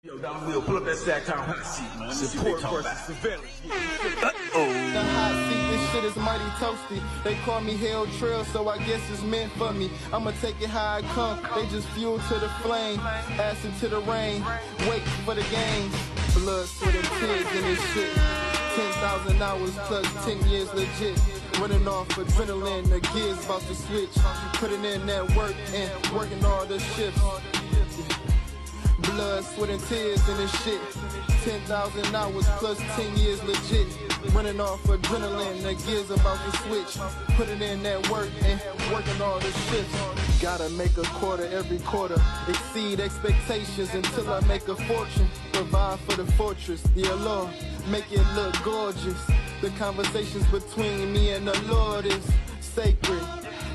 Yo, Don Will, pull up that Sack Town hot seat, man. Support versus surveillance. The hot seat, this shit is mighty toasty. They call me Hell Trel, so I guess it's meant for me. I'ma take it how it come. They just fuel to the flame, acid to the rain. Wait for the games. Blood, sweat, and tears in this shit. 10,000 hours plus 10 years legit. Running off adrenaline, the gears about to switch. Putting in that work and working all the shifts. Blood, sweat, and tears in this shit. 10,000 hours plus 10 years legit. Running off adrenaline, the gears about to switch. Putting in that work and working all the shifts. Gotta make a quarter every quarter. Exceed expectations until I make a fortune. Provide for the fortress, the allure. Make it look gorgeous. The conversations between me and the Lord is sacred.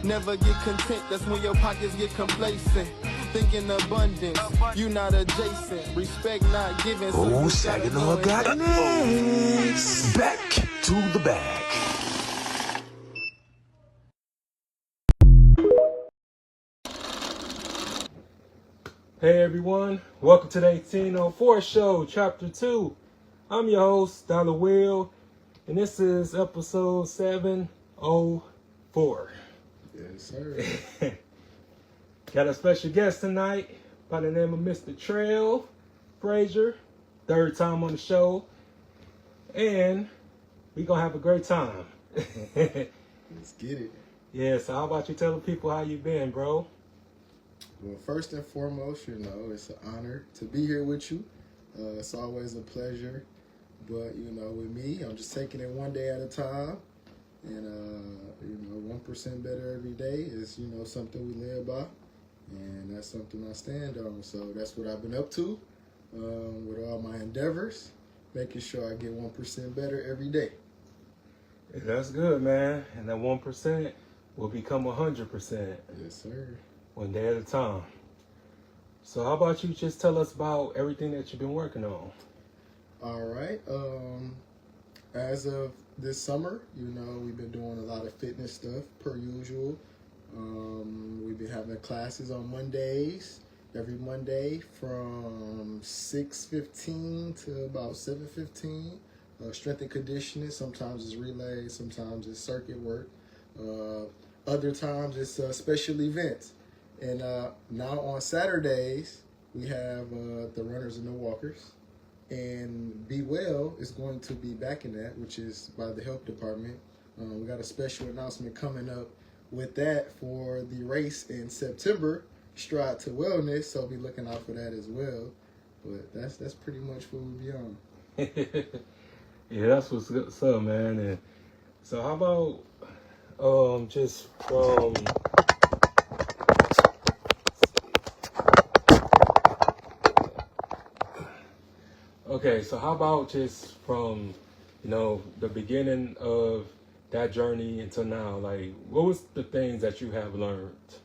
Never get content, that's when your pockets get complacent. Thinking abundance, you not adjacent. Respect not given. So Saginaw got next. Back to the bag. Hey everyone, welcome to the 1804 show, chapter 2. I'm your host, Dollar Will, and this is episode 704. Yes, sir. Got a special guest tonight by the name of Mr. Trel Frazier, third time on the show, and we gonna have a great time. Let's get it. Yeah, so how about you tell the people how you been, bro? Well, first and foremost, it's an honor to be here with you. It's always a pleasure. But, with me, I'm just taking it one day at a time. And, 1% better every day is, something we live by. And that's something I stand on. So that's what I've been up to with all my endeavors, making sure I get 1% better every day. Yeah, that's good, man. And that 1% will become 100%. Yes, sir. One day at a time. So how about you just tell us about everything that you've been working on? All right. As of this summer, we've been doing a lot of fitness stuff per usual. We've been having classes on Mondays, every Monday from 6:15 to about 7:15. Strength and conditioning. Sometimes it's relay, sometimes it's circuit work. Other times it's special events. And now on Saturdays, we have the runners and the walkers. And Be Well is going to be back in that, which is by the health department. We got a special announcement coming up with that for the race in September, Stride to Wellness. So be looking out for that as well. But that's pretty much what we'll be on. Yeah, that's what's up, man. And so how about just from... Okay, so how about just from, the beginning of that journey until now? Like, what was the things that you have learned?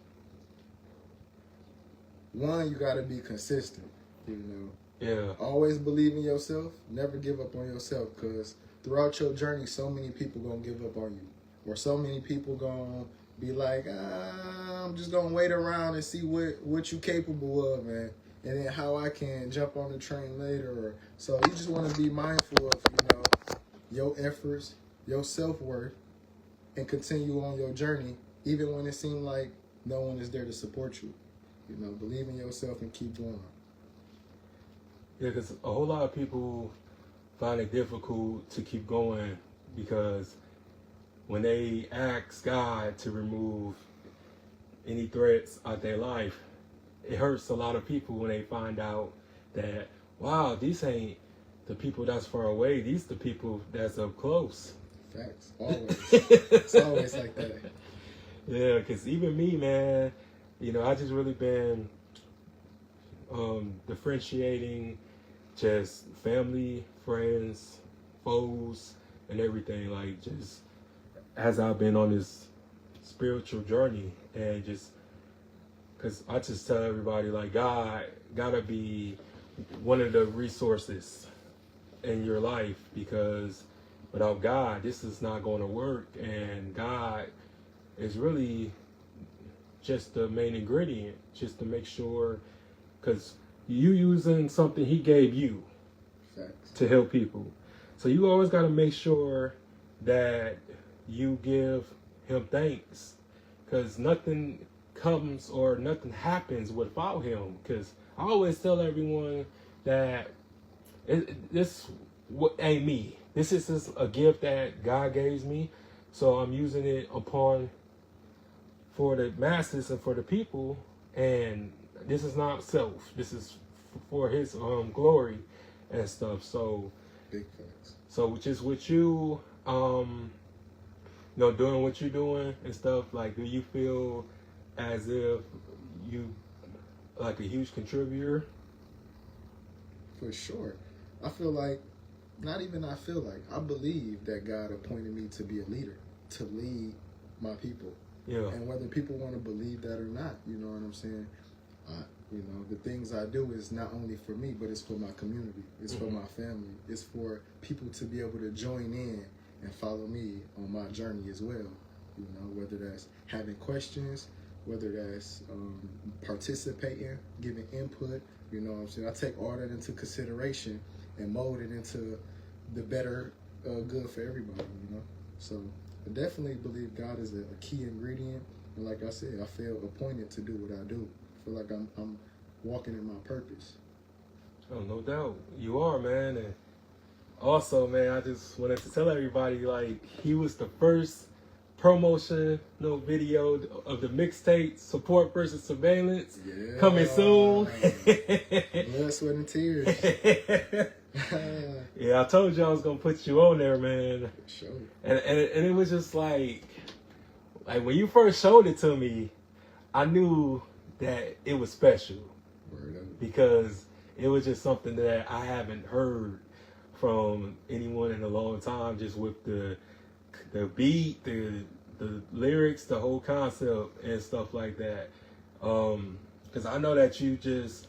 One, you got to be consistent, Yeah. Always believe in yourself. Never give up on yourself, because throughout your journey, so many people going to give up on you. Or so many people going to be like, I'm just going to wait around and see what you capable of, man. And then how I can jump on the train later. So you just want to be mindful of, your efforts, your self-worth, and continue on your journey, even when it seems like no one is there to support you. Believe in yourself and keep going. Yeah, because a whole lot of people find it difficult to keep going because when they ask God to remove any threats out their life, it hurts a lot of people when they find out that, wow, these ain't the people that's far away. These the people that's up close. Facts. Always. It's always like that. Yeah, because even me, man, I just really been differentiating just family, friends, foes, and everything. Like, just as I've been on this spiritual journey, and just because I just tell everybody, like, God gotta be one of the resources in your life, because without God, this is not going to work. And God is really just the main ingredient, just to make sure, because you using something he gave you Facts. to help people. So you always got to make sure that you give him thanks, because nothing comes or nothing happens without him. Because I always tell everyone that this ain't me. This is just a gift that God gave me, so I'm using it upon for the masses and for the people. And this is not self. This is for His glory and stuff. So Big facts. so just with you, doing what you're doing and stuff, like, do you feel as if you like a huge contributor? For sure. I feel like, I believe that God appointed me to be a leader, to lead my people. Yeah. And whether people want to believe that or not, you know what I'm saying? The things I do is not only for me, but it's for my community. It's for my family. It's for people to be able to join in and follow me on my journey as well. You know, whether that's having questions, whether that's participating, giving input. You know what I'm saying? I take all that into consideration and mold it into the better good for everybody, you know? So I definitely believe God is a key ingredient. And like I said, I feel appointed to do what I do. I feel like I'm walking in my purpose. Oh, no doubt. You are, man. And also, man, I just wanted to tell everybody, like, he was the first promotion video of the mixtape Support versus Surveillance, coming soon. Blood, sweat, and tears. Yeah, I told you I was gonna put you on there, man. Sure. And it was just like when you first showed it to me, I knew that it was special. Word up. Because it was just something that I haven't heard from anyone in a long time, just with the beat, the lyrics, the whole concept and stuff like that. Because I know that you just,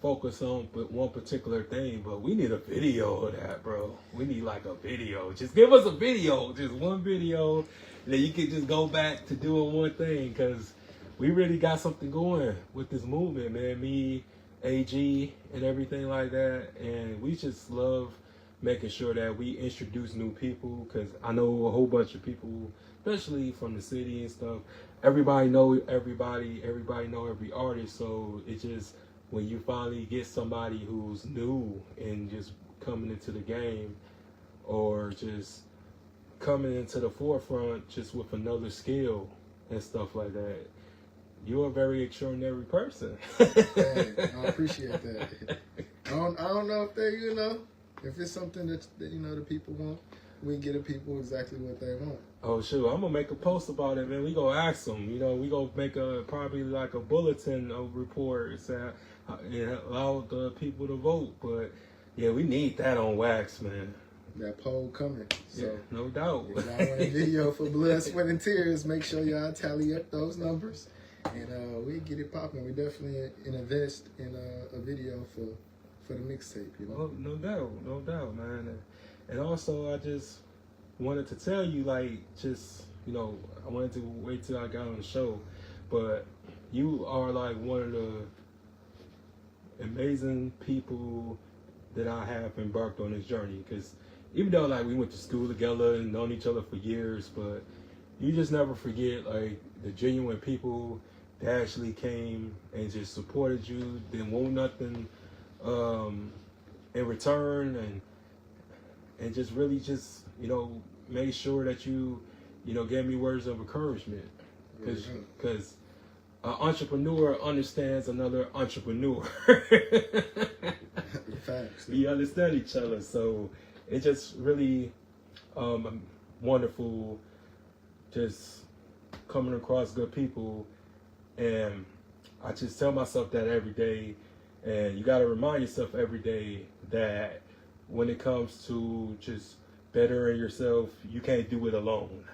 focus on one particular thing, but we need a video of that, bro. We need like a video. Just give us a video, just one video that you can just go back to doing one thing, because we really got something going with this movement, man. Me, AG, and everything like that. And we just love making sure that we introduce new people, because I know a whole bunch of people, especially from the city and stuff. Everybody know everybody know every artist. So it just, when you finally get somebody who's new and just coming into the game, or just coming into the forefront just with another skill and stuff like that, you're a very extraordinary person. Hey, I appreciate that. I don't know if they, if it's something that the people want, we get the people exactly what they want. Oh, shoot, I'm gonna make a post about it, man. We gonna ask them. We gonna make probably like a bulletin of reports and allow the people to vote. But yeah, we need that on wax, man. That poll coming. So yeah, no doubt. If y'all want a video for Blood, Sweat, and Tears, make sure y'all tally up those numbers, and we get it popping. We definitely invest in a video for the mixtape. Oh, no doubt, man. And also, I just wanted to tell you, I wanted to wait till I got on the show, but you are like one of the amazing people that I have embarked on this journey. Because even though we went to school together and known each other for years, but you just never forget the genuine people that actually came and just supported you, didn't want nothing in return, and just really just made sure that you gave me words of encouragement, because an entrepreneur understands another entrepreneur. Facts. We understand each other, so it's just really wonderful just coming across good people. And I just tell myself that every day, and you got to remind yourself every day that when it comes to just bettering yourself, you can't do it alone.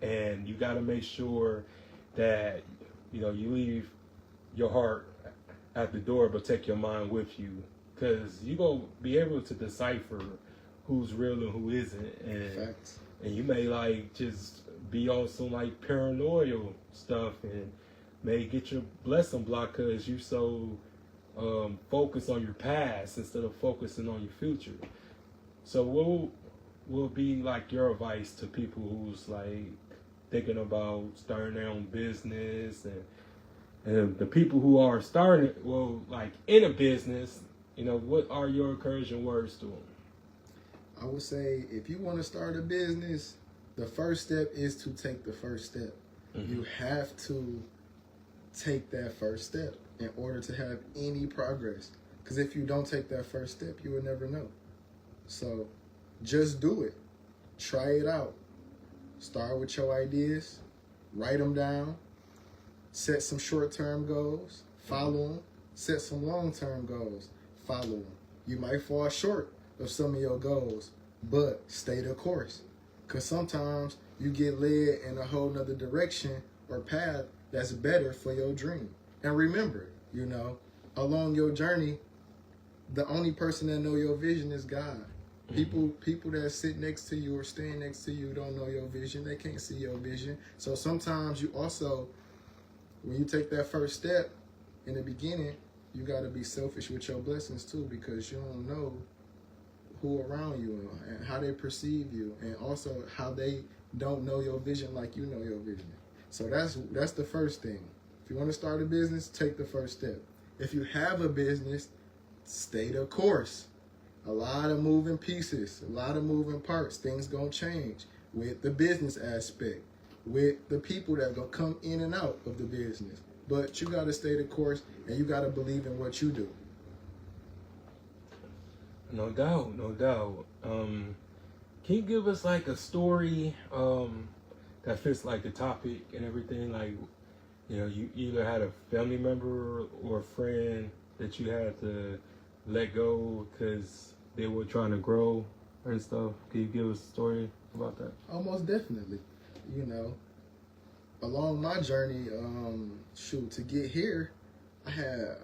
And you got to make sure that you leave your heart at the door, but take your mind with you, because you're going to be able to decipher who's real and who isn't. And you may just be on some paranoid stuff, and may get your blessing blocked because you so focus on your past instead of focusing on your future. So what will be like your advice to people who's like thinking about starting their own business, and the people who are starting, well, like in a business, you know, what are your encouraging words to them? I would say if you want to start a business, the first step is to take the first step. Mm-hmm. You have to take that first step in order to have any progress. Because if you don't take that first step, you will never know. So just do it. Try it out. Start with your ideas. Write them down. Set some short-term goals. Follow them. Set some long-term goals. Follow them. You might fall short of some of your goals, but stay the course. Because sometimes you get led in a whole nother direction or path that's better for your dream. And remember, you know, along your journey, the only person that know your vision is God. People that sit next to you or stand next to you don't know your vision. They can't see your vision. So sometimes you also, when you take that first step in the beginning, you got to be selfish with your blessings too, because you don't know who around you and how they perceive you, and also how they don't know your vision like you know your vision. So that's the first thing. If you want to start a business, take the first step. If you have a business, stay the course. A lot of moving pieces, a lot of moving parts. Things gonna change with the business aspect, with the people that gonna come in and out of the business. But you gotta stay the course, and you gotta believe in what you do. No doubt, no doubt. Can you give us like a story that fits like the topic and everything? Like, you know, you either had a family member or a friend that you had to let go because they were trying to grow and stuff. Can you give us a story about that? Almost definitely. You know, along my journey, to get here, I had a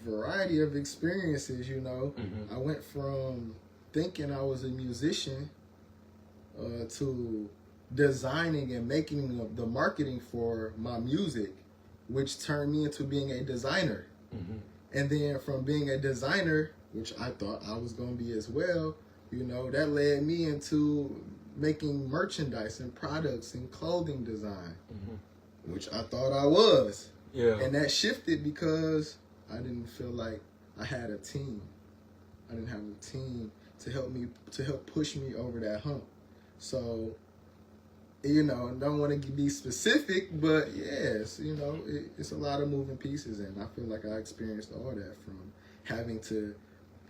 variety of experiences, you know. Mm-hmm. I went from thinking I was a musician to designing and making the marketing for my music, which turned me into being a designer. Mm-hmm. And then from being a designer, which I thought I was going to be as well, you know, that led me into making merchandise and products and clothing design, which I thought I was. Yeah. And that shifted because I didn't feel like I had a team. I didn't have a team to help push me over that hump. So, you know, I don't want to be specific, but yes, you know, it's a lot of moving pieces, and I feel like I experienced all that, from having to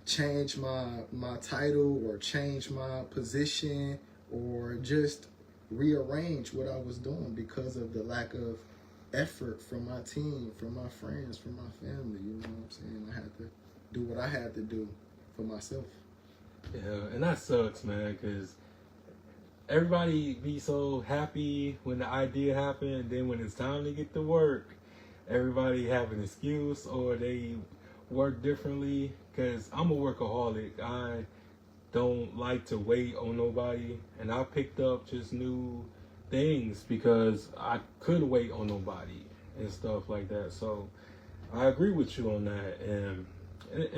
change my title or change my position or just rearrange what I was doing because of the lack of effort from my team, from my friends, from my family. You know what I'm saying? I had to do what I had to do for myself. Yeah, and that sucks, man, because everybody be so happy when the idea happened, and then when it's time to get to work, everybody have an excuse or they work differently. Because I'm a workaholic. I don't like to wait on nobody, and I picked up just new things because I couldn't wait on nobody and stuff like that. So I agree with you on that, and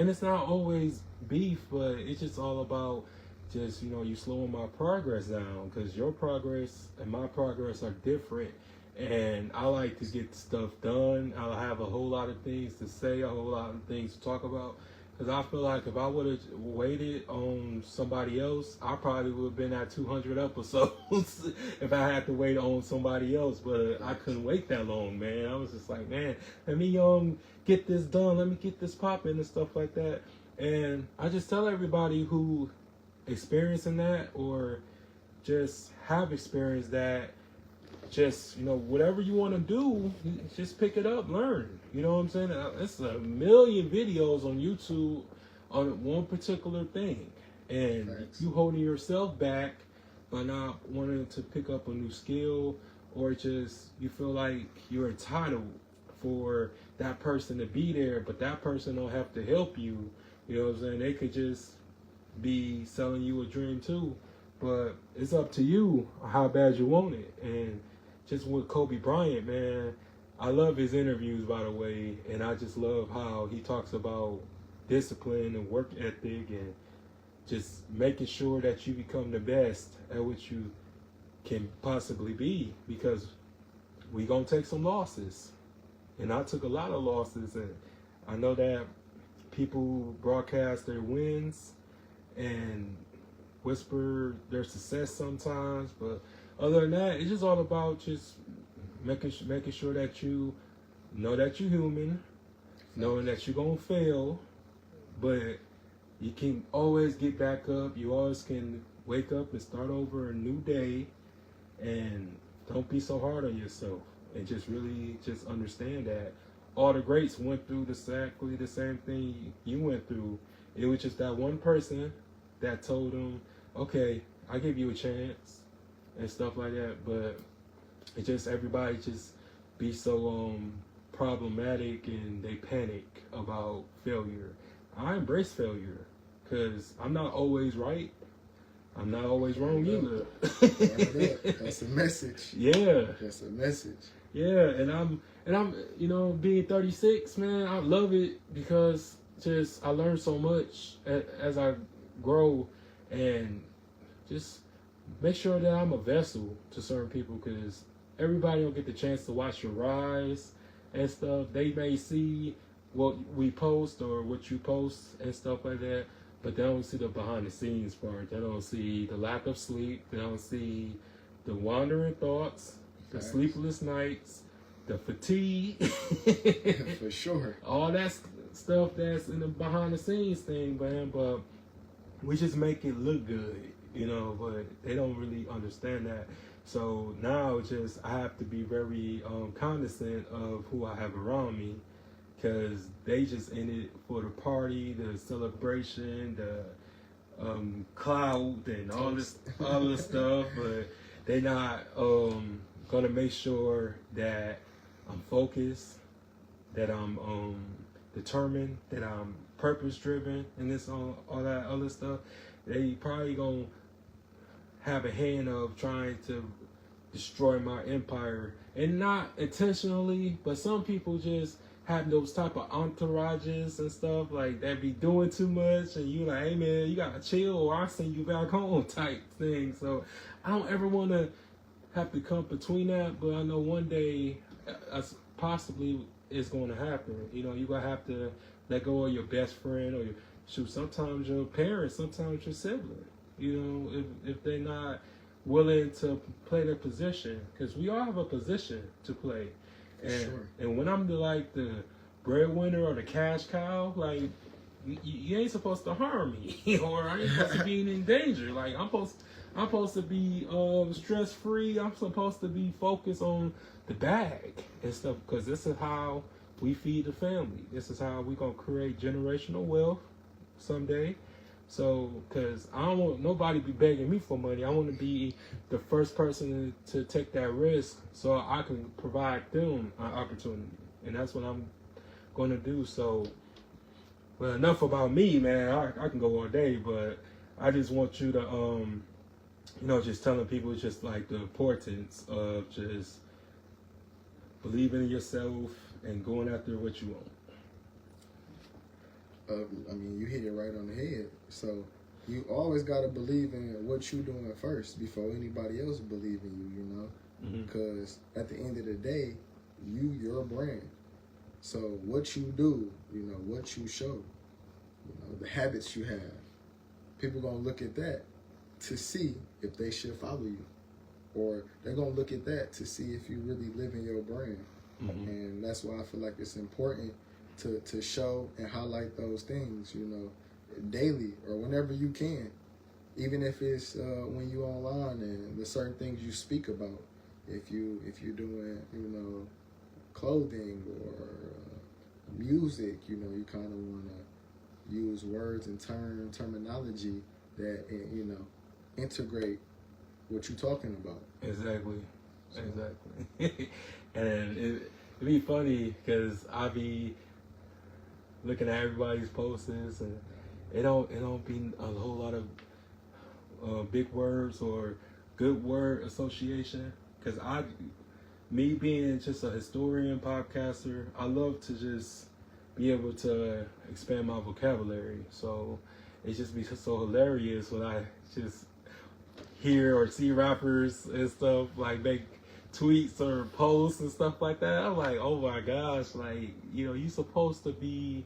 it's not always beef, but it's just all about just, you know, you slowing my progress down, because your progress and my progress are different, and I like to get stuff done. I'll have a whole lot of things to say, a whole lot of things to talk about. Because I feel like if I would have waited on somebody else, I probably would have been at 200 episodes if I had to wait on somebody else. But I couldn't wait that long, man. I was just like, man, let me get this done. Let me get this popping and stuff like that. And I just tell everybody who experiencing that or just have experienced that, just, you know, whatever you want to do, just pick it up, learn. You know what I'm saying? It's a million videos on YouTube on one particular thing, and Thanks. you holding yourself back by not wanting to pick up a new skill, or just you feel like you're entitled for that person to be there, but that person don't have to help you. You know what I'm saying? They could just be selling you a dream too, but it's up to you how bad you want it. And just with Kobe Bryant, man, I love his interviews, by the way, and I just love how he talks about discipline and work ethic and just making sure that you become the best at what you can possibly be, because we gonna take some losses, and I took a lot of losses, and I know that people broadcast their wins and whisper their success sometimes, but other than that, it's just all about just making sure that you know that you're human, knowing that you're gonna fail, but you can always get back up. You always can wake up and start over a new day, and don't be so hard on yourself, and just really just understand that all the greats went through exactly the same thing you went through. It was just that one person that told them, okay, I give you a chance and stuff like that. But it just, everybody just be so problematic, and they panic about failure. I embrace failure because I'm not always right. I'm not always wrong either. That's a message. Yeah. That's a message. Yeah, and I'm you know, being 36, man, I love it because just I learn so much as I grow, and just make sure that I'm a vessel to certain people, because everybody don't get the chance to watch your rise and stuff. They may see what we post or what you post and stuff like that, but they don't see the behind the scenes part. They don't see the lack of sleep. They don't see the wandering thoughts, the sleepless nights, the fatigue. For sure. All that stuff that's in the behind the scenes thing, man. But we just make it look good, you know, but they don't really understand that. So now just I have to be very cognizant of who I have around me, because they just in it for the party, the celebration, the clout, and all this other stuff, but they not gonna make sure that I'm focused, that I'm determined, that I'm purpose driven, and this all that other stuff. They probably gonna have a hand of trying to destroy my empire, and not intentionally, but some people just have those type of entourages and stuff like that be doing too much, and you like, hey man, you gotta chill or I'll send you back home type thing. So I don't ever want to have to come between that, but I know one day possibly it's going to happen. You know, you're gonna have to let go of your best friend, or sometimes your parents, sometimes your sibling, you know, if they're not willing to play their position, because we all have a position to play. And when I'm the breadwinner or the cash cow, like you ain't supposed to harm me, or I ain't supposed to be in danger. Like I'm supposed to be stress free. I'm supposed to be focused on the bag and stuff, because this is how we feed the family. This is how we gonna create generational wealth someday. So, because I don't want nobody be begging me for money. I want to be the first person to take that risk, so I can provide them an opportunity, and that's what I'm going to do. So, well, enough about me, man. I can go all day, but I just want you to, you know, just telling people just like the importance of just believing in yourself and going after what you want. I mean, you hit it right on the head. So you always got to believe in what you're doing first before anybody else believe in you, you know? Because at the end of the day, your brand. So what you do, you know, what you show, you know, the habits you have, people going to look at that to see if they should follow you. Or they're going to look at that to see if you really live in your brand. And that's why I feel like it's important to show and highlight those things, you know, daily or whenever you can, even if it's when you online and the certain things you speak about. If you're doing, you know, clothing or music, you know, you kind of want to use words and terminology that, you know, integrate what you're talking about. Exactly. And it'd be funny because I be looking at everybody's posts, and it don't be a whole lot of big words or good word association, because me being just a historian, podcaster, I love to just be able to expand my vocabulary. So it just be so hilarious when I just hear or see rappers and stuff like make tweets or posts and stuff like that. I'm like, oh my gosh, like, you know, you're supposed to be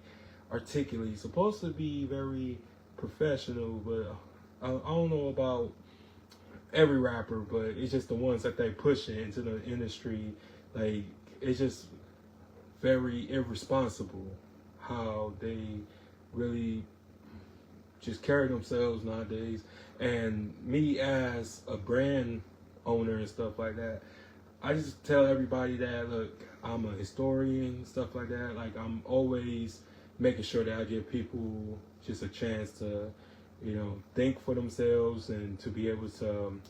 articulate, you're supposed to be very professional, but I don't know about every rapper, but it's just the ones that they push it into the industry. Like, it's just very irresponsible how they really just carry themselves nowadays. And me as a brand owner and stuff like that, I just tell everybody that, look, I'm a historian, stuff like that. Like, I'm always making sure that I give people just a chance to, you know, think for themselves and to be able to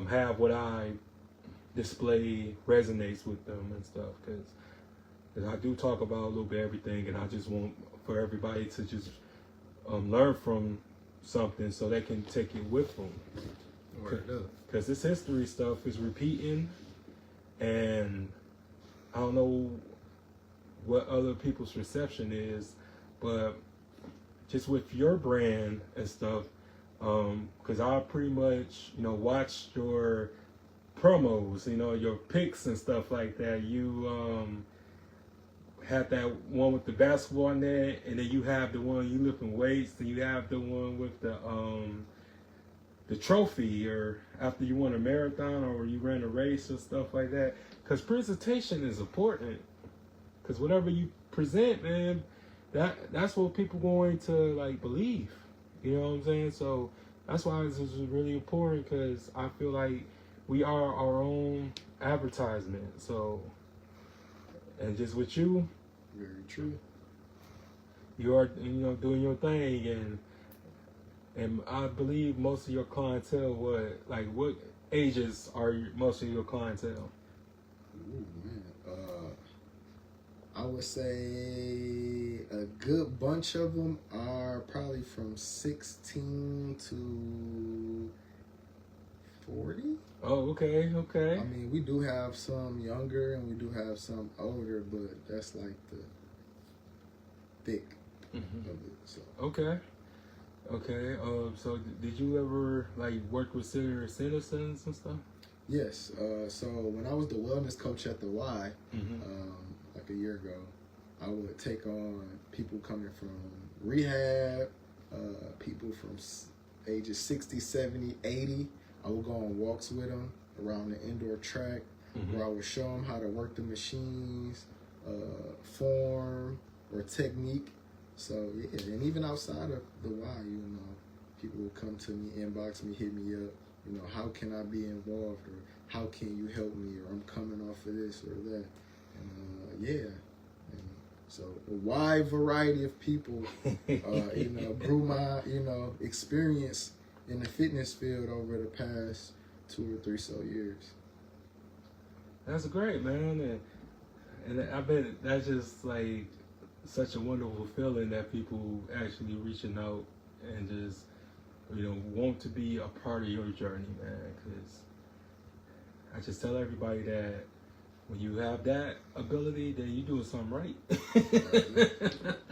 have what I display resonates with them and stuff. Because I do talk about a little bit everything, and I just want for everybody to just learn from something so they can take it with them. Because this history stuff is repeating, and I don't know what other people's reception is, but just with your brand and stuff, because I pretty much, you know, watched your promos, you know, your pics and stuff like that. You had that one with the basketball net, and then you have the one you lifting weights, and you have the one with the trophy, or after you won a marathon or you ran a race or stuff like that. Because presentation is important. Because whatever you present, man, that's what people going to like believe. You know what I'm saying? So that's why this is really important, because I feel like we are our own advertisement. So, and just with you, very true. You are, you know, doing your thing, and I believe most of your clientele, what ages are most of your clientele? Ooh, man. I would say a good bunch of them are probably from 16 to 40. Oh, okay. I mean, we do have some younger and we do have some older, but that's like the thick of it. So. Okay. So did you ever like work with senior citizens and stuff? Yes. So when I was the wellness coach at the Y, like a year ago, I would take on people coming from rehab, people from ages 60, 70, 80. I would go on walks with them around the indoor track, where I would show them how to work the machines, form or technique. So yeah, and even outside of the Y, you know, people would come to me, inbox me, hit me up. You know, how can I be involved, or how can you help me, or I'm coming off of this or that. And yeah, and so a wide variety of people, you know, grew my, you know, experience in the fitness field over the past 2 or 3 so years. That's great, man, and I bet that's just like such a wonderful feeling that people actually reaching out and just, you know, want to be a part of your journey, man. Because I just tell everybody that when you have that ability, then you're doing something right.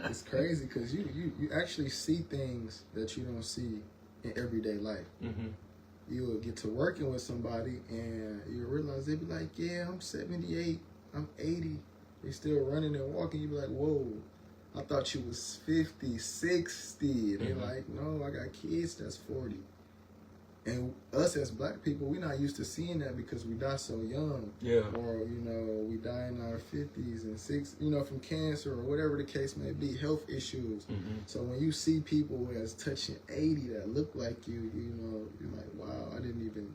It's crazy because you actually see things that you don't see in everyday life. You'll get to working with somebody and you realize they'll be like, yeah, I'm 78, I'm 80. They still running and walking. You be like, whoa, I thought you was 50, 60. They're like, no, I got kids that's 40. And us as black people, we're not used to seeing that because we die so young. Yeah. Or, you know, we die in our 50s and 60s, you know, from cancer or whatever the case may be, health issues. So when you see people as touching 80 that look like you, you know, you're like, wow, I didn't even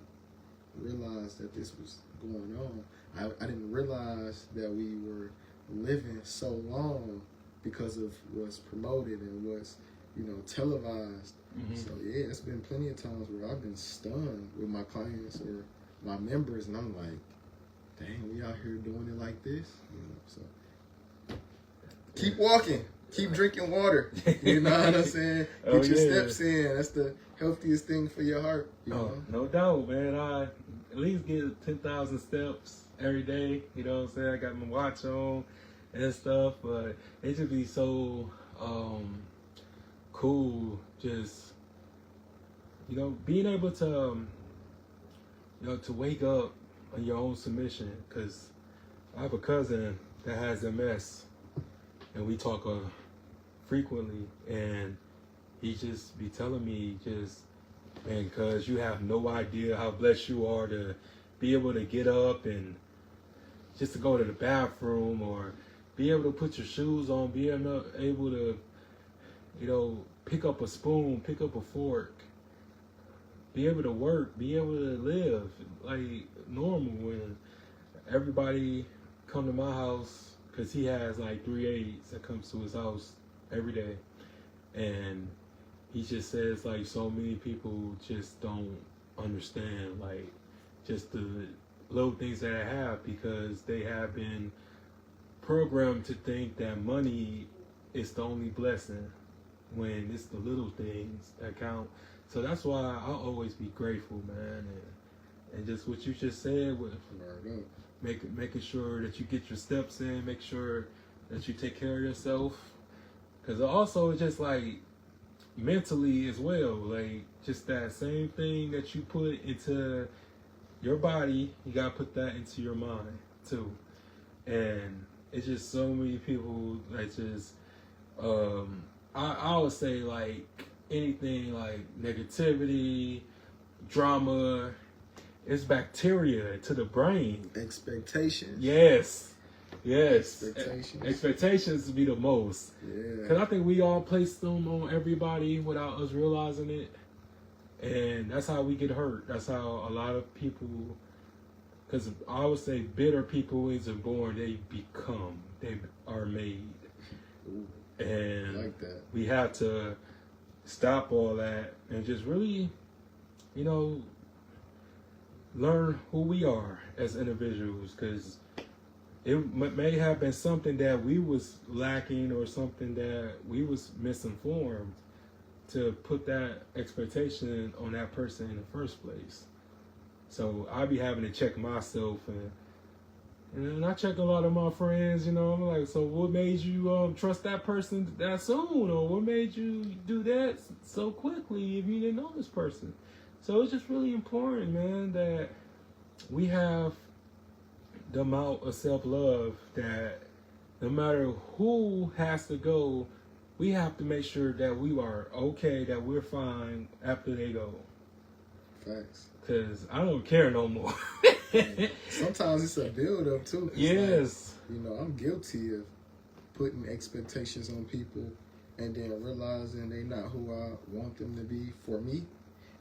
realize that this was going on. I didn't realize that we were living so long because of what's promoted and what's, you know, televised. So yeah, it's been plenty of times where I've been stunned with my clients or my members, and I'm like, dang, we out here doing it like this, you know. So keep walking, keep drinking water. You know what I'm saying? Get your steps in. That's the healthiest thing for your heart. You know? No doubt, man. at least get 10,000 steps every day. You know what I'm saying? I got my watch on and stuff, but it just be so cool. Just, you know, being able to, you know, to wake up on your own submission. Because I have a cousin that has MS, and we talk frequently, and he just be telling me, just, man, because you have no idea how blessed you are to be able to get up and just to go to the bathroom, or be able to put your shoes on, be able to, you know, pick up a spoon, pick up a fork, be able to work, be able to live like normal. When everybody come to my house, because he has like 3 aides that comes to his house every day, and he just says like so many people just don't understand like just the little things that I have, because they have been programmed to think that money is the only blessing, when it's the little things that count. So that's why I'll always be grateful, man. And just what you just said with making sure that you get your steps in, make sure that you take care of yourself. Because also it's just like mentally as well, like just that same thing that you put into your body, you gotta put that into your mind too. And it's just so many people that just I would say like anything like negativity, drama, it's bacteria to the brain. Expectations. Yes. Expectations Be the most. Yeah. Because I think we all place them on everybody without us realizing it. And that's how we get hurt. That's how a lot of people, because I would say bitter people isn't born, they become. They are made. Ooh, and I like that. We have to stop all that and just really, you know, learn who we are as individuals. Because it may have been something that we was lacking, or something that we was misinformed to put that expectation on that person in the first place. So I be having to check myself, and I check a lot of my friends, you know. I'm like, so what made you trust that person that soon, or what made you do that so quickly if you didn't know this person? So it's just really important, man, that we have the amount of self-love that no matter who has to go, we have to make sure that we are okay, that we're fine after they go. Facts. Because I don't care no more. Sometimes it's a build-up too. Yes. Like, you know, I'm guilty of putting expectations on people and then realizing they're not who I want them to be for me.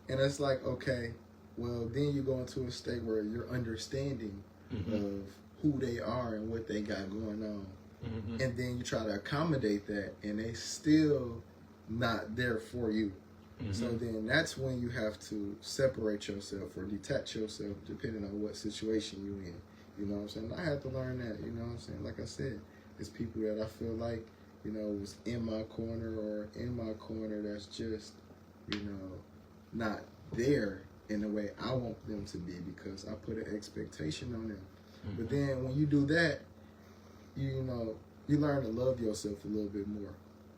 And it's like, okay, well, then you go into a state where you're understanding of who they are and what they got going on. And then you try to accommodate that, and they still not there for you. So then that's when you have to separate yourself or detach yourself, depending on what situation you're in. You know what I'm saying? I had to learn that, you know what I'm saying? Like I said, it's people that I feel like, you know, was in my corner or in my corner that's just, you know, not there in the way I want them to be, because I put an expectation on them. But then when you do that, you know, you learn to love yourself a little bit more.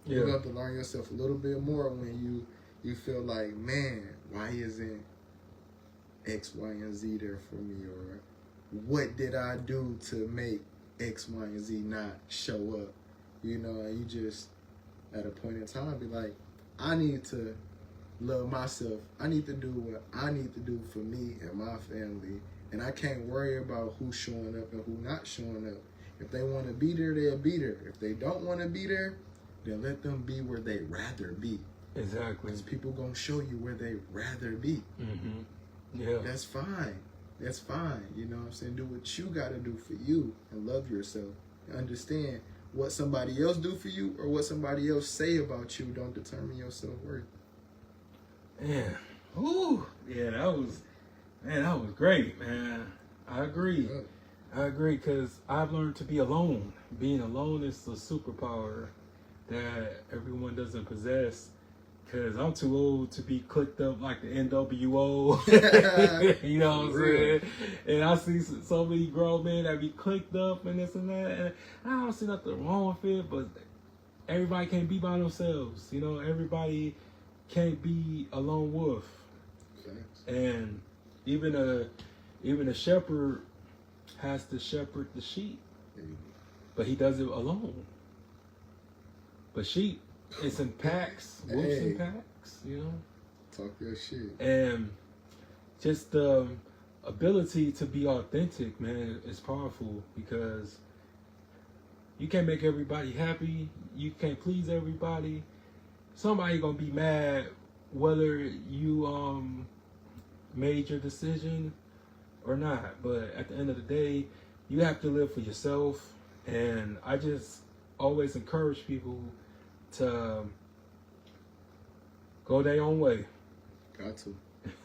You have to learn yourself a little bit more when you feel like, man, why isn't X, Y, and Z there for me? Or what did I do to make X, Y, and Z not show up? You know, and you just, at a point in time, be like, I need to love myself. I need to do what I need to do for me and my family. And I can't worry about who's showing up and who not showing up. If they want to be there, they'll be there. If they don't want to be there, then let them be where they rather be. Exactly. Because people going to show you where they rather be. Yeah. That's fine. That's fine. You know what I'm saying? Do what you got to do for you and love yourself. And understand what somebody else do for you or what somebody else say about you don't determine your self-worth. Man. Ooh. Yeah, that was great, man. I agree. Yeah. I agree, because I've learned to be alone. Being alone is a superpower that everyone doesn't possess. Cause I'm too old to be clicked up like the NWO. You know what I'm saying? And I see so many grown men that be clicked up and this and that. And I don't see nothing wrong with it, but everybody can't be by themselves. You know, everybody can't be a lone wolf. And even a shepherd has to shepherd the sheep, but he does it alone. But sheep, it's in packs, wolves in packs, you know. Talk your shit. And just the ability to be authentic, man, is powerful because you can't make everybody happy. You can't please everybody. Somebody gonna be mad whether you made your decision or not. But at the end of the day, you have to live for yourself. And I just always encourage people to go their own way. Got to.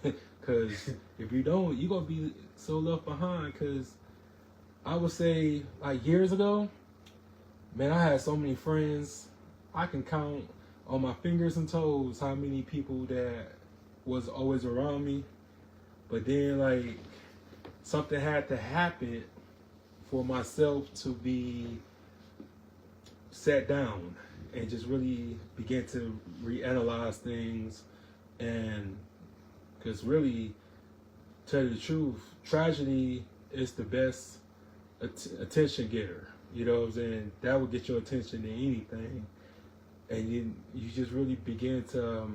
Because if you don't, you're going to be so left behind. Because I would say, like years ago, man, I had so many friends. I can count on my fingers and toes how many people that was always around me. But then, like, something had to happen for myself to be sat down and just really begin to reanalyze things. And because really, to tell you the truth, tragedy is the best attention getter. You know what I'm saying? That will get your attention in anything. And you just really begin to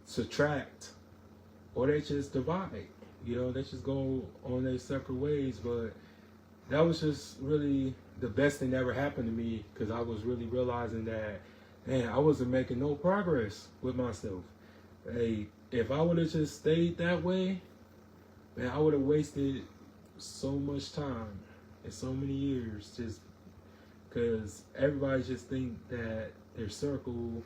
subtract, or they just divide. You know, they just go on their separate ways. But that was just really the best thing that ever happened to me, because I was really realizing that, man, I wasn't making no progress with myself. Hey, if I would have just stayed that way, man, I would have wasted so much time and so many years just because everybody just think that their circle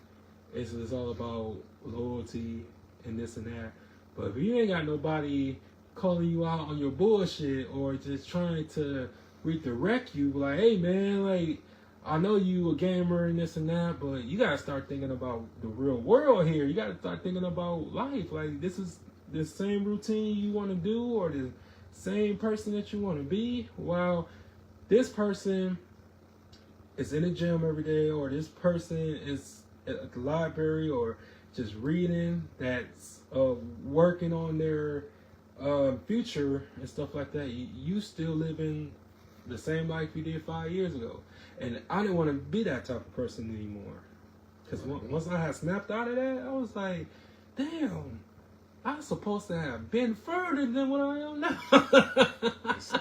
is all about loyalty and this and that. But if you ain't got nobody calling you out on your bullshit or just trying to redirect you, like, hey man, like, I know you a gamer and this and that, but you gotta start thinking about the real world here. You gotta start thinking about life. Like, this is the same routine you want to do, or the same person that you want to be. While this person is in the gym every day, or this person is at the library, or just reading, that's working on their future and stuff like that. You still living the same life you did 5 years ago. And I didn't want to be that type of person anymore. Because once I had snapped out of that, I was like, damn, I was supposed to have been further than what I am now.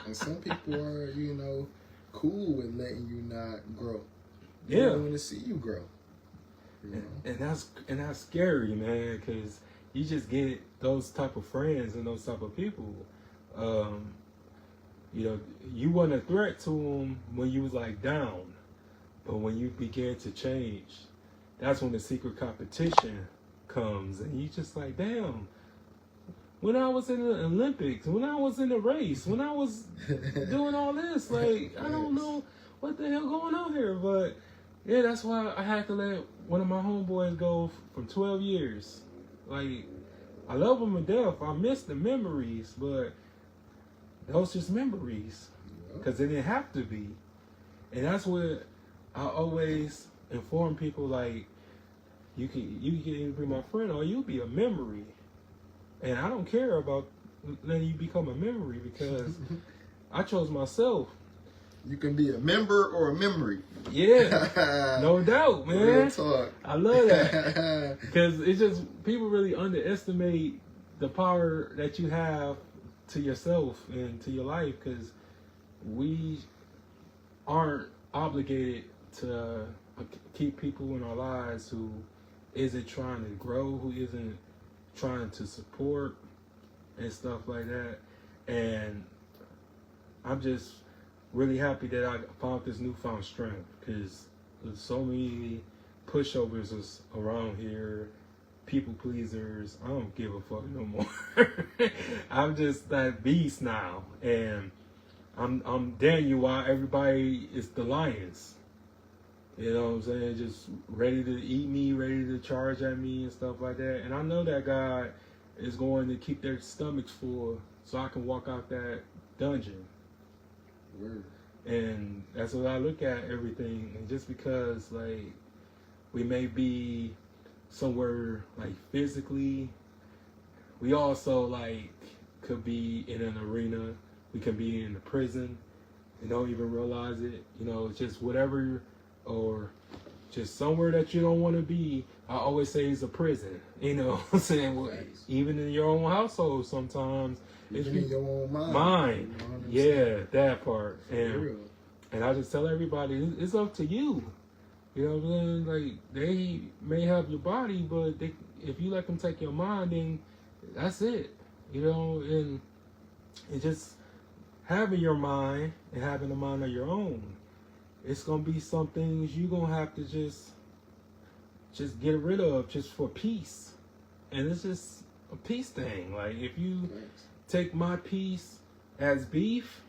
And some people are, you know, cool with letting you not grow. They don't want to see you grow. You know? And that's scary, man, because you just get those type of friends and those type of people. You know, you weren't a threat to them when you was like down, but when you begin to change, that's when the secret competition comes, and you just like, damn. When I was in the Olympics, when I was in the race, when I was doing all this, like, I don't know what the hell going on here. But yeah, that's why I had to let one of my homeboys go from 12 years. Like, I love him to death. I miss the memories, but those just memories, because they didn't have to be. And that's what I always inform people, like, you can either be my friend or you'll be a memory. And I don't care about letting you become a memory, because I chose myself. You can be a member or a memory. Yeah, no doubt, man. Real talk. I love that. Because it's just, people really underestimate the power that you have to yourself and to your life, because we aren't obligated to keep people in our lives who isn't trying to grow, who isn't trying to support and stuff like that. And I'm just really happy that I found this newfound strength, because there's so many pushovers around here, people pleasers. I don't give a fuck no more. I'm just that beast now, and I'm Daniel while everybody is the lions. You know what I'm saying? Just ready to eat me, ready to charge at me and stuff like that. And I know that God is going to keep their stomachs full so I can walk out that dungeon. Word. And that's what I look at everything. And just because, like, we may be somewhere, like, physically, we also, like, could be in an arena. We could be in a prison and don't even realize it. You know, just whatever, or just somewhere that you don't want to be. I always say it's a prison. You know what I'm saying? Well, even in your own household sometimes. Even in your own mind. Mind. You know what I'm Yeah, saying? that part. Real. And I just tell everybody, it's up to you. You know what I'm saying? Like, they may have your body, but if you let them take your mind, then that's it. You know, and just having your mind and having a mind of your own, it's going to be some things you're going to have to just get rid of just for peace. And it's just a peace thing. Like, if you take my peace as beef,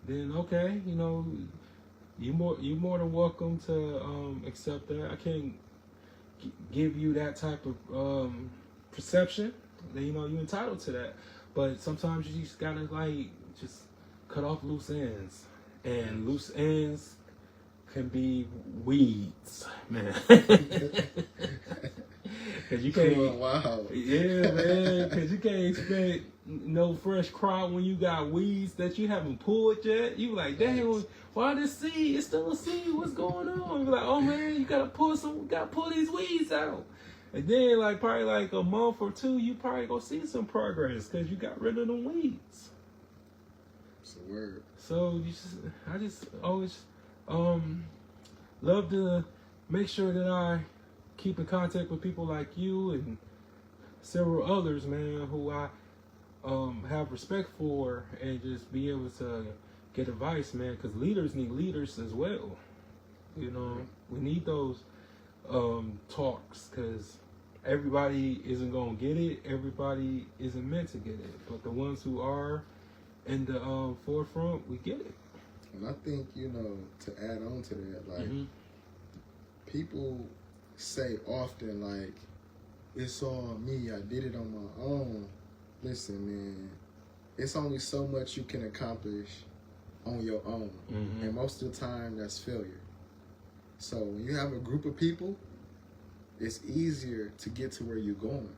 then okay, you know, you more than welcome to accept that. I can't give you that type of perception. You know, you're entitled to that. But sometimes you just gotta, like, just cut off loose ends. And loose ends can be weeds, man. Cause you can't. Oh, wow. Yeah, man. Cause you can't expect no fresh crop when you got weeds that you haven't pulled yet. You like, damn, why this seed? It's still a seed. What's going on? You're like, oh man, you gotta pull these weeds out. And then, like, probably like a month or two, you probably gonna see some progress because you got rid of the weeds. It's a word. So I just always love to make sure that I keep in contact with people like you and several others, man, who I have respect for, and just be able to get advice, man, because leaders need leaders as well. You know, we need those talks, because everybody isn't going to get it. Everybody isn't meant to get it. But the ones who are in the forefront, we get it. And I think, you know, to add on to that, like, people say often, like, it's all me, I did it on my own. Listen, man, it's only so much you can accomplish on your own. And most of the time, that's failure. So when you have a group of people, it's easier to get to where you're going.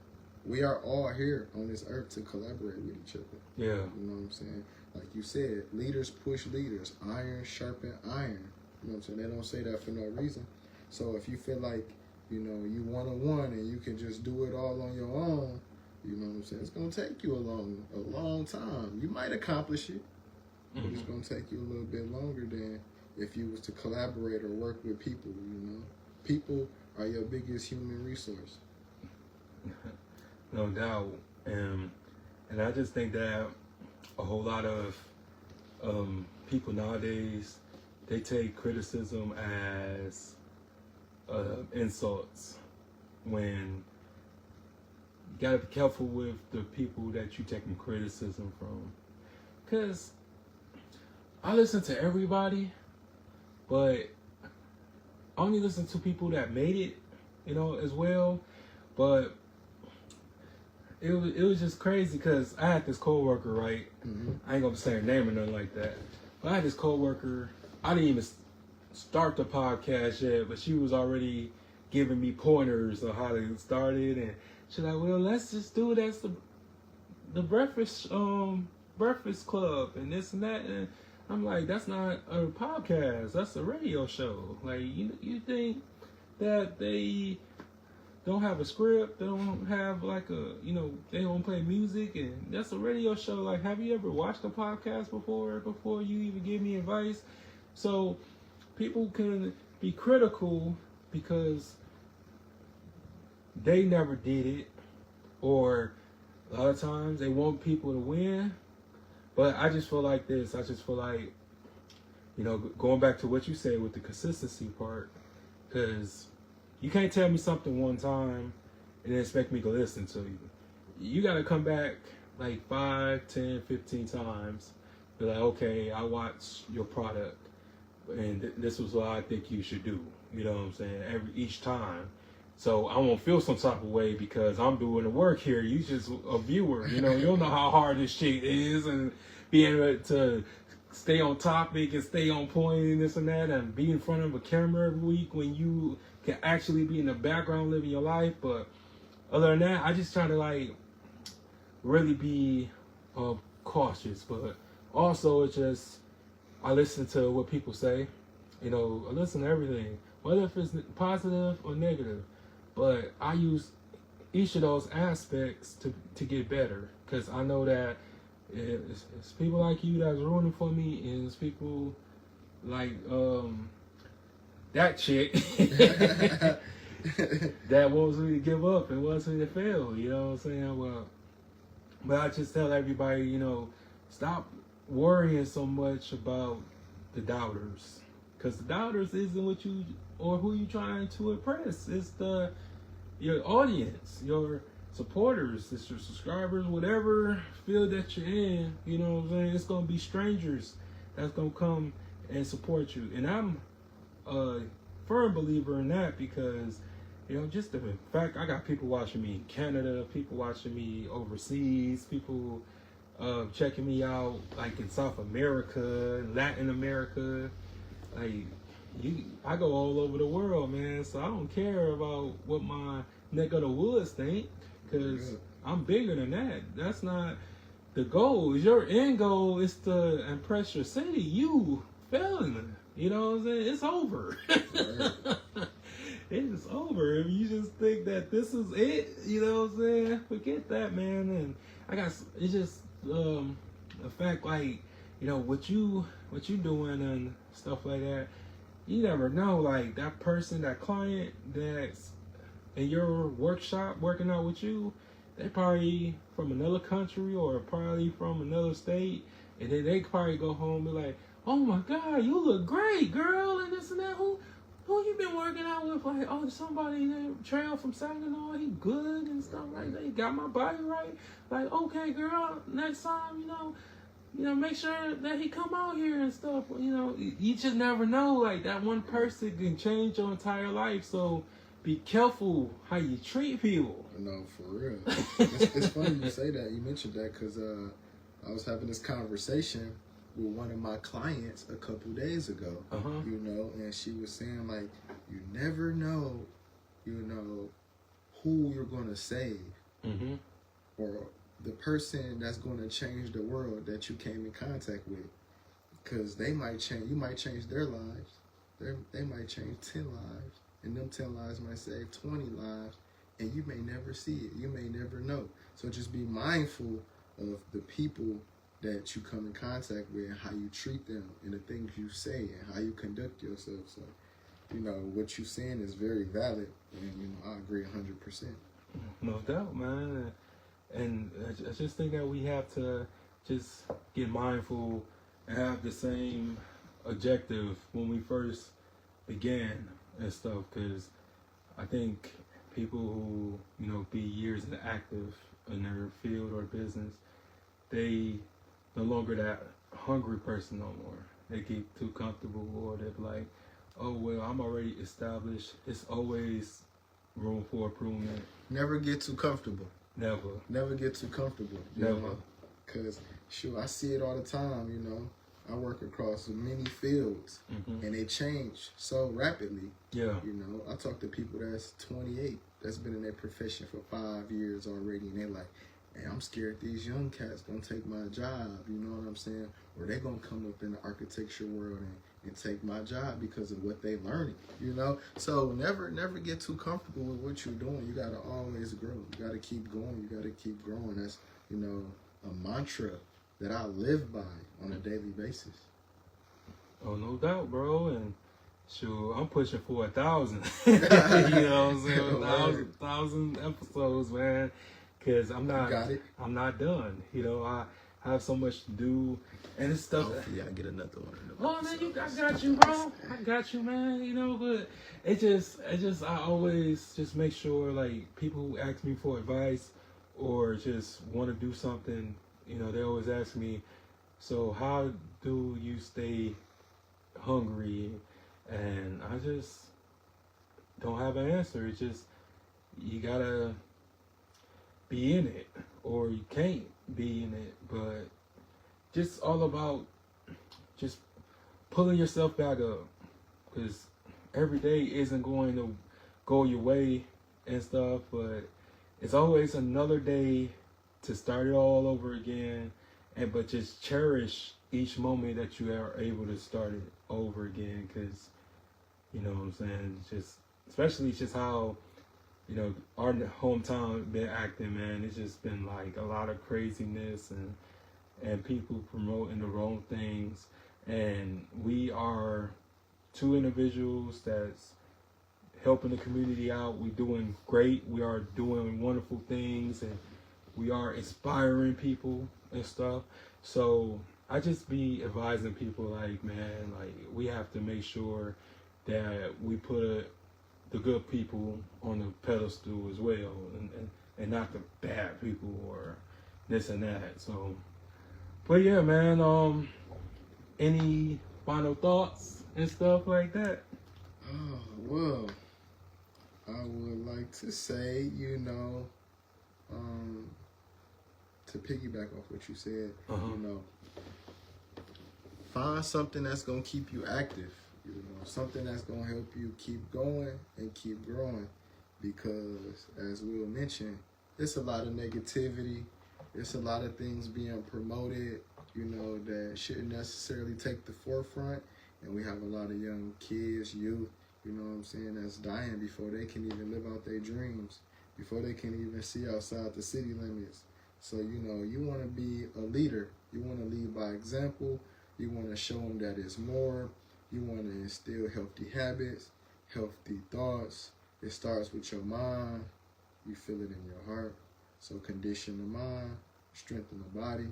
We are all here on this earth to collaborate with each other. Yeah. You know what I'm saying? Like you said, leaders push leaders. Iron sharpen iron. You know what I'm saying? They don't say that for no reason. So if you feel like, you know, you one-on-one and you can just do it all on your own, you know what I'm saying? It's going to take you a long time. You might accomplish it, but it's going to take you a little bit longer than if you was to collaborate or work with people, you know? People are your biggest human resource. No doubt. And I just think that a whole lot of people nowadays, they take criticism as insults, when you gotta be careful with the people that you taking criticism from. Because I listen to everybody, but I only listen to people that made it, you know, as well. But it was just crazy because I had this coworker, right? I ain't gonna say her name or nothing like that. But I had this coworker. I didn't even start the podcast yet, but she was already giving me pointers on how to start it, and she's like, "Well, let's just do it as the breakfast club and this and that." And I'm like, "That's not a podcast. That's a radio show. Like, you think that they don't have a script, they don't have like they don't play music, and that's a radio show. Like, have you ever watched a podcast before you even give me advice?" So people can be critical because they never did it, or a lot of times they want people to win. But I just feel like this. I just feel like, going back to what you said with the consistency part, because you can't tell me something one time and then expect me to listen to you. You got to come back like 5, 10, 15 times. Be like, okay, I watched your product. and this was what I think you should do. You know what I'm saying? Each time. So I won't feel some type of way because I'm doing the work here. You just a viewer. You don't know how hard this shit is, and being able to stay on topic and stay on point and this and that, and be in front of a camera every week when you can actually be in the background living your life. But other than that, I just try to like really be cautious. But also, it's just I listen to what people say. I listen to everything, whether if it's positive or negative. But I use each of those aspects to get better, because I know that it's people like you that's rooting for me, and it's people like that chick that wants me to give up and wants me to fail. You know what I'm saying? Well, but I just tell everybody, stop worrying so much about the doubters, because the doubters isn't what you or who you trying to impress. It's your audience, your supporters, it's your subscribers, whatever field that you're in. You know what I'm saying? It's gonna be strangers that's gonna come and support you, and I'm a firm believer in that, because just the fact I got people watching me in Canada, people watching me overseas, people checking me out like in South America, Latin America, like. I go all over the world, man, so I don't care about what my neck of the woods think, because I'm bigger than that. That's not the goal. Your end goal is to impress your city. You failing, you know what I'm saying? It's over. It's over. If you just think that this is it, you know what I'm saying? Forget that, man. And it's just the fact, like, what you doing and stuff like that. You never know, like, that person, that client that's in your workshop working out with you, they probably from another country or probably from another state, and then they probably go home and be like, oh my God, you look great, girl, and this and that. Who you been working out with? Like, oh, somebody named Trel from Saginaw, he good and stuff like that. He got my body right. Like, okay, girl, next time, make sure that he come out here and stuff. You just never know. Like, that one person can change your entire life. So be careful how you treat people. No, for real. It's funny you say that. You mentioned that because I was having this conversation with one of my clients a couple days ago. And she was saying, like, you never know, who you're going to save. Or the person that's going to change the world that you came in contact with, because they might change. You might change their lives. They might change 10 lives, and them 10 lives might save 20 lives, and you may never see it. You may never know. So just be mindful of the people that you come in contact with, and how you treat them, and the things you say, and how you conduct yourself. So, what you're saying is very valid, and I agree 100%. No doubt, man. And I just think that we have to just get mindful and have the same objective when we first began and stuff, because I think people who, be years active in their field or business, they no longer that hungry person no more. They get too comfortable, or they're like, oh, well, I'm already established. It's always room for improvement. Never get too comfortable. Never get too comfortable. Never. Because, I see it all the time, I work across many fields, and they change so rapidly. Yeah. I talk to people that's 28, that's been in their profession for 5 years already, and they're like, hey, I'm scared these young cats gonna take my job, you know what I'm saying? Or they gonna come up in the architecture world and take my job because of what they learning, So never get too comfortable with what you're doing. You gotta always grow. You gotta keep going. You gotta keep growing. That's, a mantra that I live by on a daily basis. Oh, no doubt, bro. And sure, I'm pushing for 1,000. You know what I'm saying? 1,000 episodes, man. Because I'm not done. I have so much to do, and it's stuff. Hopefully, I get another one. Oh man, I got you, bro. I got you, man. But I always just make sure, like, people who ask me for advice or just want to do something, they always ask me, so how do you stay hungry, and I just don't have an answer. It's just, you gotta be in it, or you can't be in it. But just all about just pulling yourself back up, because every day isn't going to go your way and stuff, but it's always another day to start it all over again. But just cherish each moment that you are able to start it over again, because you know what I'm saying, just especially just how, you know, our hometown been acting, man. It's just been like a lot of craziness and people promoting the wrong things. And we are two individuals that's helping the community out. We're doing great. We are doing wonderful things, and we are inspiring people and stuff. So I just be advising people like, man, like, we have to make sure that we put the good people on the pedestal as well, and not the bad people or this and that. So, but yeah, man, any final thoughts and stuff like that? Oh, well, I would like to say, you know, to piggyback off what you said, you know, find something that's going to keep you active, you know, something that's going to help you keep going and keep growing, because as Will mentioned, it's a lot of negativity, it's a lot of things being promoted, you know, that shouldn't necessarily take the forefront, and we have a lot of young kids, youth, you know what I'm saying, that's dying before they can even live out their dreams, before they can even see outside the city limits. So, you know, you want to be a leader. You want to lead by example. You want to show them that it's more. You want to instill healthy habits, healthy thoughts. It starts with your mind. You feel it in your heart. So condition the mind, strengthen the body,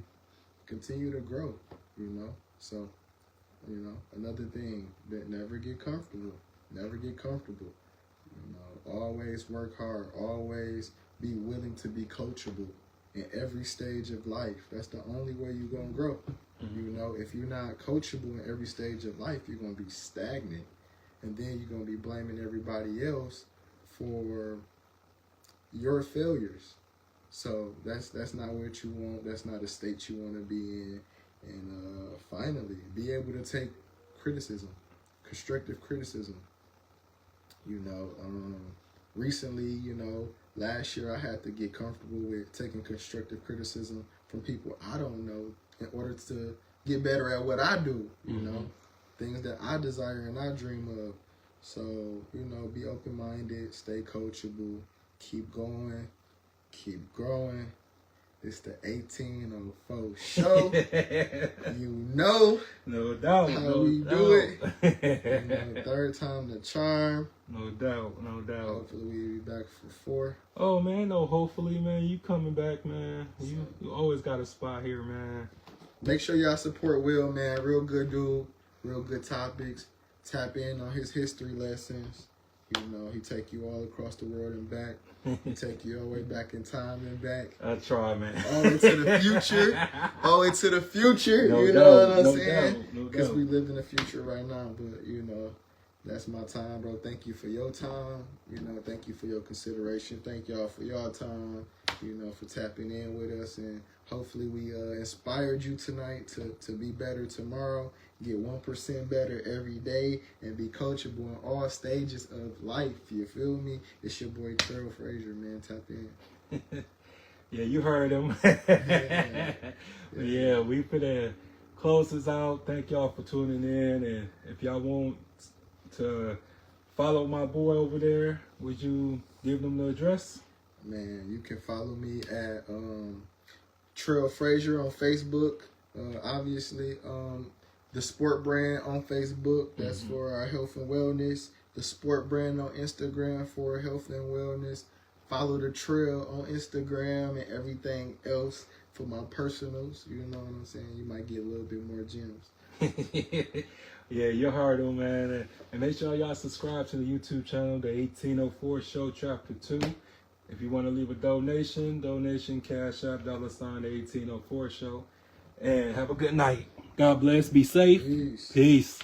continue to grow, you know. So, you know, another thing, that never get comfortable. Never get comfortable. You know, always work hard. Always be willing to be coachable in every stage of life. That's the only way you're going to grow. You know, if you're not coachable in every stage of life, you're going to be stagnant. And then you're going to be blaming everybody else for your failures. So that's not what you want. That's not a state you want to be in. And finally, be able to take criticism, constructive criticism. You know, recently, you know, last year I had to get comfortable with taking constructive criticism from people I don't know in order to get better at what I do, you know, things that I desire and I dream of. So, you know, be open-minded, stay coachable, keep going, keep growing. It's the 1804 show. You know, no doubt, how we do it. You know, third time the charm. No doubt, no doubt. Hopefully we'll be back for 4. Oh man, no, hopefully, man, you coming back, man. You always got a spot here, man. Make sure y'all support Will, man. Real good dude, real good topics. Tap in on his history lessons. You know, he take you all across the world and back. He take you all the way back in time and back. I try, man. All the way to the future. All the way to the future. No you doubt, know what I'm no saying? doubt, no Because doubt. we live in the future right now. But, you know, that's my time, bro. Thank you for your time. You know, thank you for your consideration. Thank y'all for your time, you know, for tapping in with us. And hopefully we inspired you tonight to be better tomorrow. Get 1% better every day and be coachable in all stages of life. You feel me? It's your boy Trel Frazier, man. Tap in. Yeah, you heard him. Yeah, we finna close this out. Thank y'all for tuning in. And if y'all want to follow my boy over there, would you give them the address? Man, you can follow me at Trel Frazier on Facebook. Obviously, the Sport Brand on Facebook. That's for our health and wellness. The Sport Brand on Instagram for health and wellness. Follow the Trel on Instagram and everything else for my personals. You know what I'm saying? You might get a little bit more gems. Yeah, you heard him, man. And make sure y'all subscribe to the YouTube channel, the 1804 Show Chapter 2. If you want to leave a donation, Cash App, $, the 1804 Show. And have a good night. God bless. Be safe. Peace. Peace.